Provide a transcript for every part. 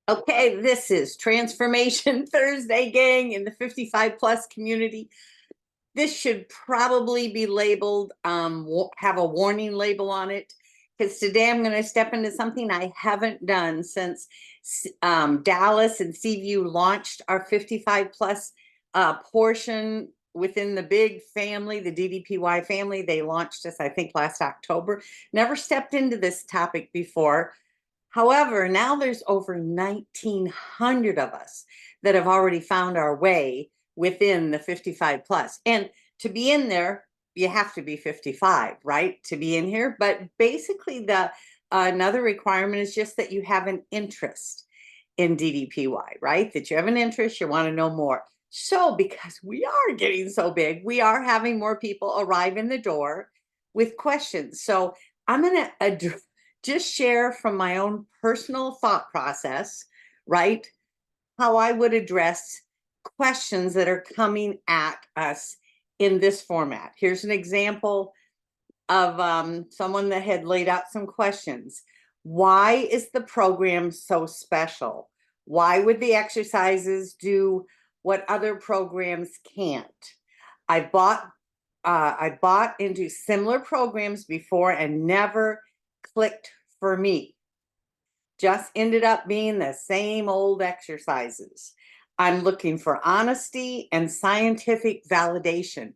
Okay, this is Transformation Thursday, gang, in the 55 plus community. This should probably be labeled, have a warning label on it, because today I'm going to step into something I haven't done since Dallas and Seaview launched our 55 plus portion within the big family, the DDPY family. They launched us, I think, last October. Never stepped into this topic before. However, now there's over 1,900 of us that have already found our way within the 55 plus. And to be in there, you have to be 55, right? To be in here. But basically, the another requirement is just that you have an interest in DDPY, right? That you have an interest, you want to know more. So because we are getting so big, we are having more people arrive in the door with questions. So I'm going to just share from my own personal thought process, right? How I would address questions that are coming at us in this format. Here's an example of someone that had laid out some questions. Why is the program so special? Why would the exercises do what other programs can't? I bought into similar programs before and never clicked for me. Just ended up being the same old exercises. I'm looking for honesty and scientific validation.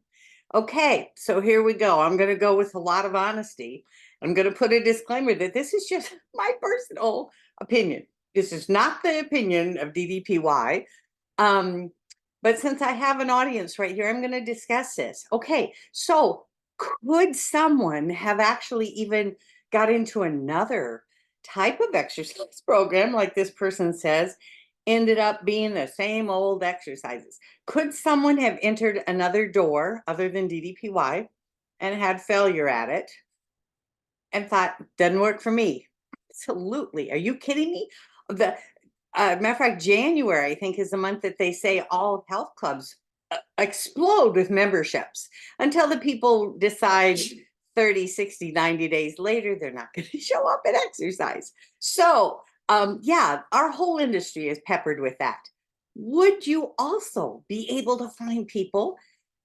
Okay, so here we go. I'm going to go with a lot of honesty. I'm going to put a disclaimer that this is just my personal opinion. This is not the opinion of DDPY. But since I have an audience right here, I'm going to discuss this. Okay, so could someone have actually even got into another type of exercise program, like this person says, ended up being the same old exercises? Could someone have entered another door other than DDPY and had failure at it and thought, doesn't work for me? Absolutely. Are you kidding me? The matter of fact, January, I think, is the month that they say all health clubs explode with memberships until the people decide 30, 60, 90 days later, they're not going to show up and exercise. So, yeah, our whole industry is peppered with that. Would you also be able to find people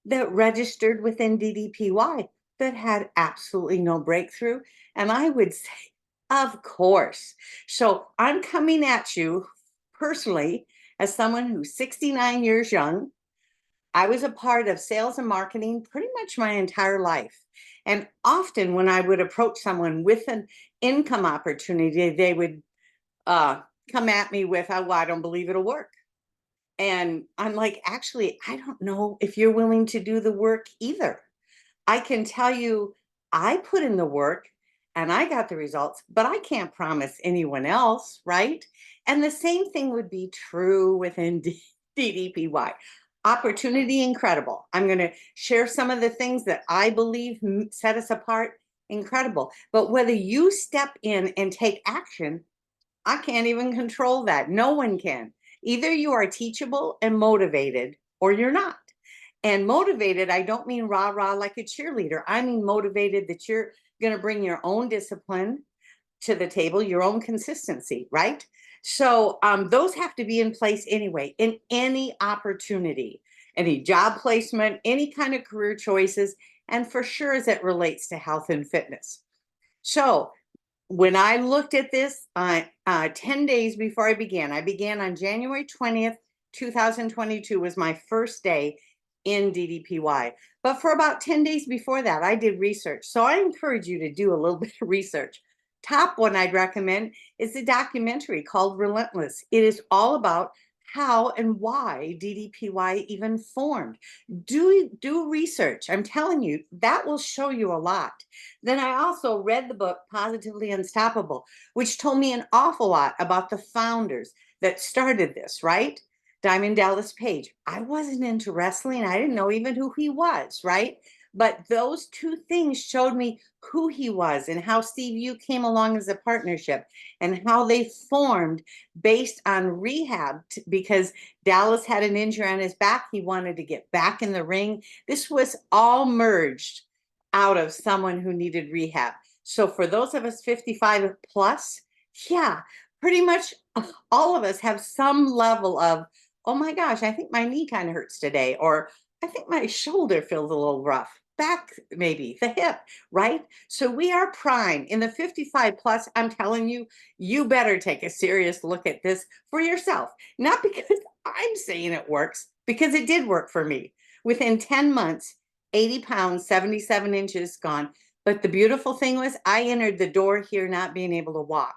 that registered within DDPY that had absolutely no breakthrough? And I would say, of course. So I'm coming at you personally as someone who's 69 years young. I was a part of sales and marketing pretty much my entire life. And often when I would approach someone with an income opportunity, they would come at me with, oh, well, I don't believe it'll work. And I'm like, actually, I don't know if you're willing to do the work either. I can tell you, I put in the work and I got the results, but I can't promise anyone else, right? And the same thing would be true within DDPY. Opportunity incredible. I'm going to share some of the things that I believe set us apart. Incredible. But whether you step in and take action, I can't even control that. No one can. Either you are teachable and motivated or you're not. And motivated, I don't mean rah rah like a cheerleader. I mean motivated that you're going to bring your own discipline to the table, your own consistency, right? So those have to be in place anyway, in any opportunity, any job placement, any kind of career choices, and for sure as it relates to health and fitness. So when I looked at this 10 days before I began on January 20th, 2022 was my first day in DDPY. But for about 10 days before that, I did research. So I encourage you to do a little bit of research. Top one I'd recommend is a documentary called Relentless. It is all about how and why DDPY even formed. Do research. I'm telling you, that will show you a lot. Then I also read the book Positively Unstoppable, which told me an awful lot about the founders that started this, right? Diamond Dallas Page. I wasn't into wrestling. I didn't know even who he was, right? But those two things showed me who he was and how Seaview came along as a partnership and how they formed based on rehab because Dallas had an injury on his back. He wanted to get back in the ring. This was all merged out of someone who needed rehab. So for those of us 55 plus, yeah, pretty much all of us have some level of, oh my gosh, I think my knee kind of hurts today, or I think my shoulder feels a little rough, back maybe, the hip, right? So we are prime. In the 55 plus, I'm telling you, you better take a serious look at this for yourself. Not because I'm saying it works, because it did work for me. Within 10 months, 80 pounds, 77 inches gone. But the beautiful thing was, I entered the door here not being able to walk.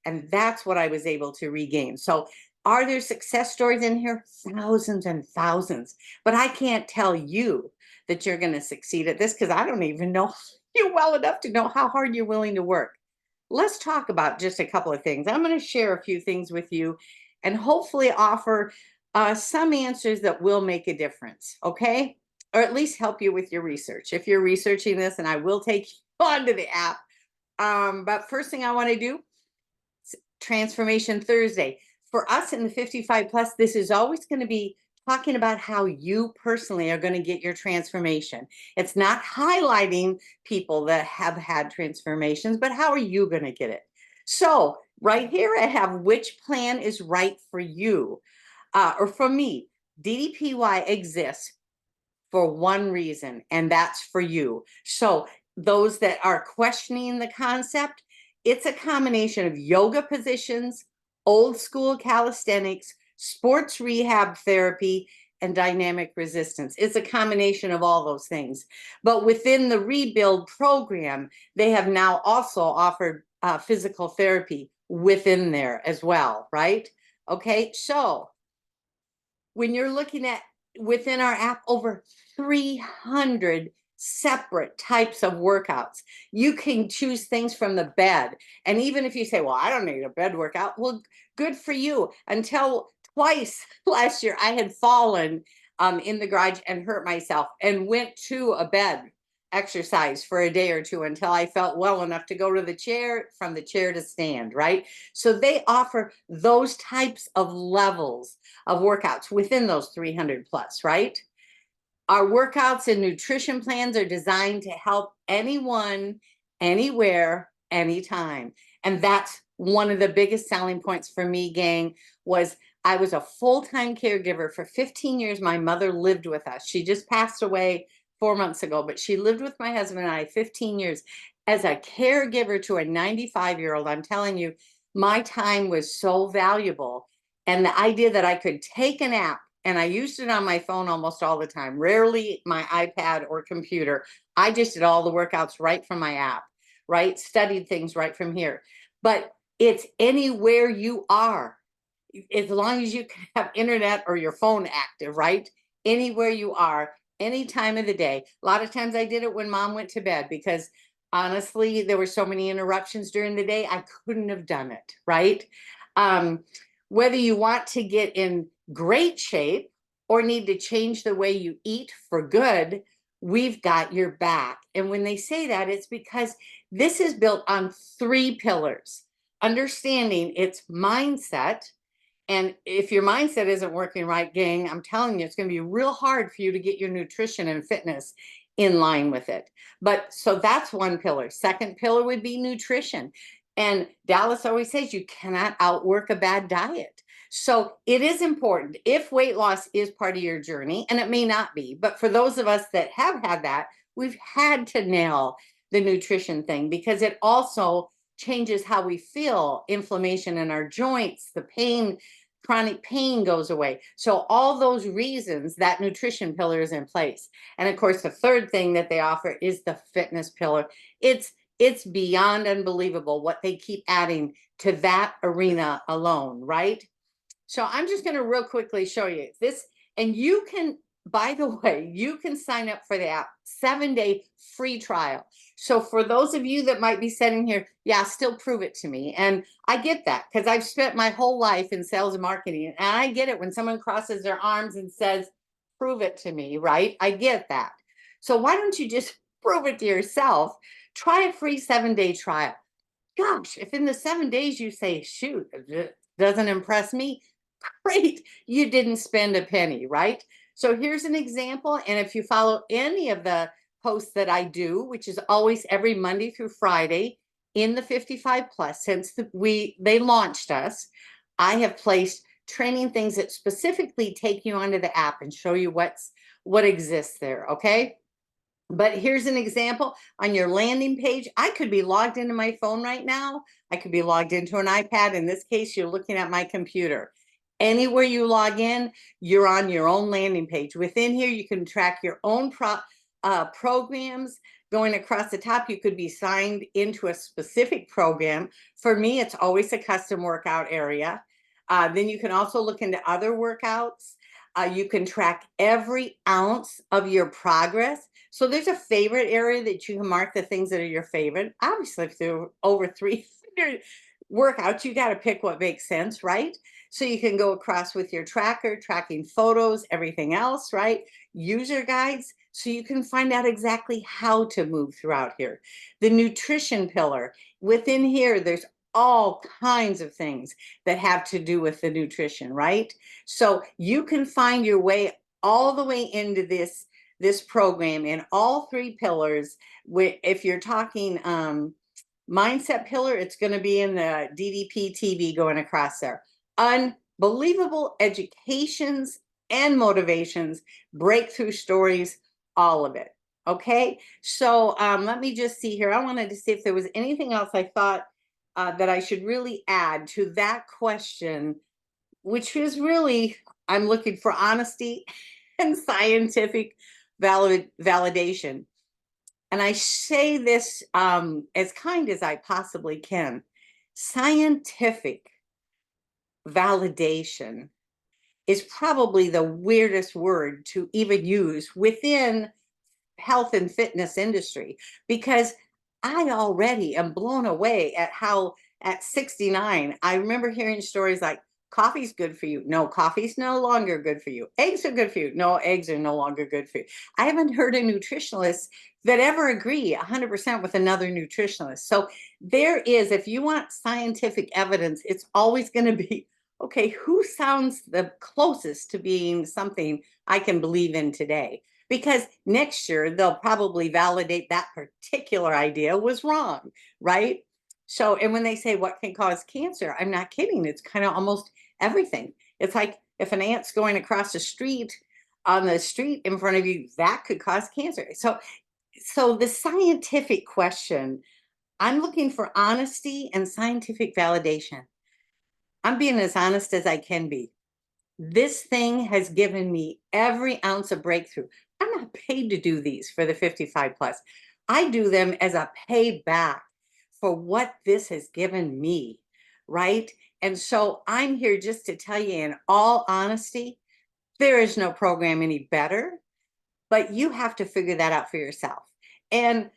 And that's what I was able to regain. So, are there success stories in here? Thousands and thousands. But I can't tell you that you're going to succeed at this because I don't even know you well enough to know how hard you're willing to work. Let's talk about just a couple of things. I'm going to share a few things with you and hopefully offer some answers that will make a difference. Okay. Or at least help you with your research. If you're researching this, and I will take you onto the app. But first thing I want to do, Transformation Thursday. For us in the 55 plus, this is always going to be talking about how you personally are going to get your transformation. It's not highlighting people that have had transformations, but how are you going to get it? So right here, I have which plan is right for you. Or for me, DDPY exists for one reason, and that's for you. So those that are questioning the concept, it's a combination of yoga positions, old school calisthenics, sports rehab therapy, and dynamic resistance. It's a combination of all those things. But within the rebuild program, they have now also offered physical therapy within there as well, right? Okay, so when you're looking at within our app, over 300 separate types of workouts. You can choose things from the bed. And even if you say, well, I don't need a bed workout, well, good for you. Until twice last year, I had fallen in the garage and hurt myself and went to a bed exercise for a day or two until I felt well enough to go to the chair, from the chair to stand, right? So they offer those types of levels of workouts within those 300 plus, right? Our workouts and nutrition plans are designed to help anyone, anywhere, anytime. And that's one of the biggest selling points for me, gang, was I was a full-time caregiver for 15 years. My mother lived with us. She just passed away 4 months ago, but she lived with my husband and I 15 years as a caregiver to a 95-year-old. I'm telling you, my time was so valuable. And the idea that I could take an app, and I used it on my phone almost all the time, rarely my iPad or computer. I just did all the workouts right from my app, right? Studied things right from here. But it's anywhere you are, as long as you can have internet or your phone active, right? Anywhere you are, any time of the day. A lot of times I did it when mom went to bed because honestly, there were so many interruptions during the day, I couldn't have done it, right? Whether you want to get in great shape or need to change the way you eat for good, we've got your back. And when they say that, it's because this is built on 3 pillars. Understanding its mindset. And if your mindset isn't working right, gang, I'm telling you, it's going to be real hard for you to get your nutrition and fitness in line with it. But so that's one pillar. Second pillar would be nutrition. And Dallas always says you cannot outwork a bad diet. So it is important if weight loss is part of your journey, and it may not be, but for those of us that have had that, we've had to nail the nutrition thing because it also changes how we feel, inflammation in our joints, the pain, chronic pain goes away. So all those reasons, that nutrition pillar is in place. And of course, the third thing that they offer is the fitness pillar. It's beyond unbelievable what they keep adding to that arena alone, right? So I'm just going to real quickly show you this. And you can, by the way, you can sign up for the app, 7-day free trial. So for those of you that might be sitting here, yeah, still prove it to me. And I get that because I've spent my whole life in sales and marketing. And I get it when someone crosses their arms and says, prove it to me, right? I get that. So why don't you just prove it to yourself? Try a free 7-day trial. Gosh, if in the 7 days you say, shoot, it doesn't impress me, great, you didn't spend a penny, right? So here's an example. And if you follow any of the posts that I do, which is always every Monday through Friday in the 55 plus, since they launched us, I have placed training things that specifically take you onto the app and show you what exists there, okay? But here's an example on your landing page. I could be logged into my phone right now. I could be logged into an iPad. In this case, you're looking at my computer. Anywhere you log in, you're on your own landing page. Within here, you can track your own programs. Going across the top, you could be signed into a specific program. For me, it's always a custom workout area. Then you can also look into other workouts. You can track every ounce of your progress. So there's a favorite area that you can mark the things that are your favorite. Obviously, if there are over 300 workouts, you got to pick what makes sense, right? So you can go across with your tracker, tracking photos, everything else, right? User guides, so you can find out exactly how to move throughout here. The nutrition pillar, within here, there's all kinds of things that have to do with the nutrition, right? So you can find your way all the way into this program in all three pillars. If you're talking mindset pillar, it's going to be in the DDP TV going across there. Unbelievable educations and motivations, breakthrough stories, all of it. Okay, so let me just see here. I wanted to see if there was anything else I thought that I should really add to that question, which is really, I'm looking for honesty and scientific validation. And I say this as kind as I possibly can. Scientific validation is probably the weirdest word to even use within health and fitness industry, because I already am blown away at how at 69, I remember hearing stories like coffee's good for you. No, coffee's no longer good for you. Eggs are good for you. No, eggs are no longer good for you. I haven't heard a nutritionalist that ever agree 100% with another nutritionalist. So there is, if you want scientific evidence, it's always going to be, okay, who sounds the closest to being something I can believe in today? Because next year they'll probably validate that particular idea was wrong, right? So, and when they say what can cause cancer, I'm not kidding. It's kind of almost everything. It's like if an ant's going across the street on the street in front of you, that could cause cancer. So the scientific question, I'm looking for honesty and scientific validation. I'm being as honest as I can be. This thing has given me every ounce of breakthrough. I'm not paid to do these for the 55 plus. I do them as a payback for what this has given me, right? And so I'm here just to tell you in all honesty, there is no program any better, but you have to figure that out for yourself. And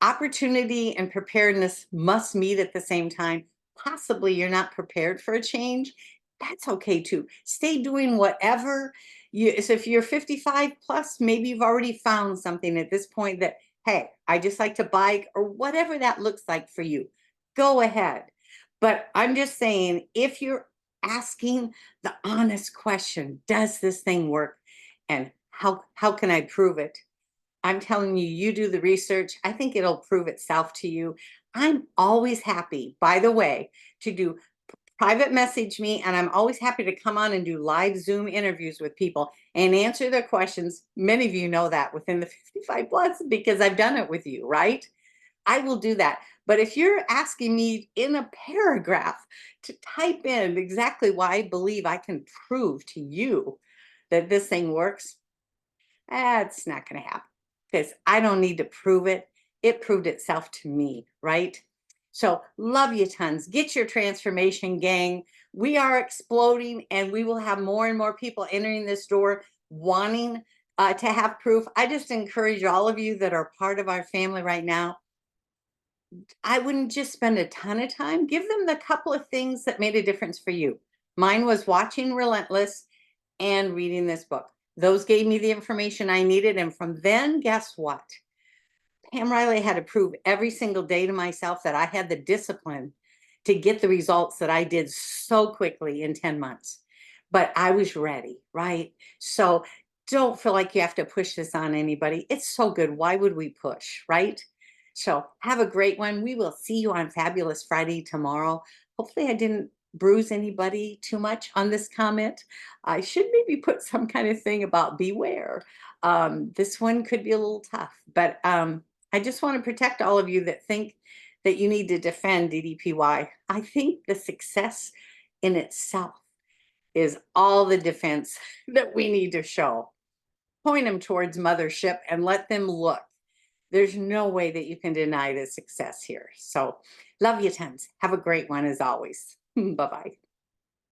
opportunity and preparedness must meet at the same time. Possibly you're not prepared for a change. That's okay too. Stay doing whatever you, so if you're 55 plus, maybe you've already found something at this point that, hey, I just like to bike or whatever that looks like for you. Go ahead. But I'm just saying, if you're asking the honest question, does this thing work? And how can I prove it? I'm telling you, you do the research. I think it'll prove itself to you. I'm always happy, by the way, to do private message me, and I'm always happy to come on and do live Zoom interviews with people and answer their questions. Many of you know that within the 55 plus because I've done it with you, right? I will do that. But if you're asking me in a paragraph to type in exactly why I believe I can prove to you that this thing works, that's not going to happen because I don't need to prove it. It proved itself to me, right? So love you tons. Get your transformation, gang. We are exploding and we will have more and more people entering this door wanting to have proof. I just encourage all of you that are part of our family right now. I wouldn't just spend a ton of time. Give them the couple of things that made a difference for you. Mine was watching Relentless and reading this book. Those gave me the information I needed. And from then, guess what? Pam Riley had to prove every single day to myself that I had the discipline to get the results that I did so quickly in 10 months. But I was ready, right? So don't feel like you have to push this on anybody. It's so good. Why would we push, right? So have a great one. We will see you on Fabulous Friday tomorrow. Hopefully I didn't bruise anybody too much on this comment. I should maybe put some kind of thing about beware. This one could be a little tough, but I just want to protect all of you that think that you need to defend DDPY. I think the success in itself is all the defense that we need to show. Point them towards mothership and let them look. There's no way that you can deny the success here. So love you tons. Have a great one as always. Bye-bye.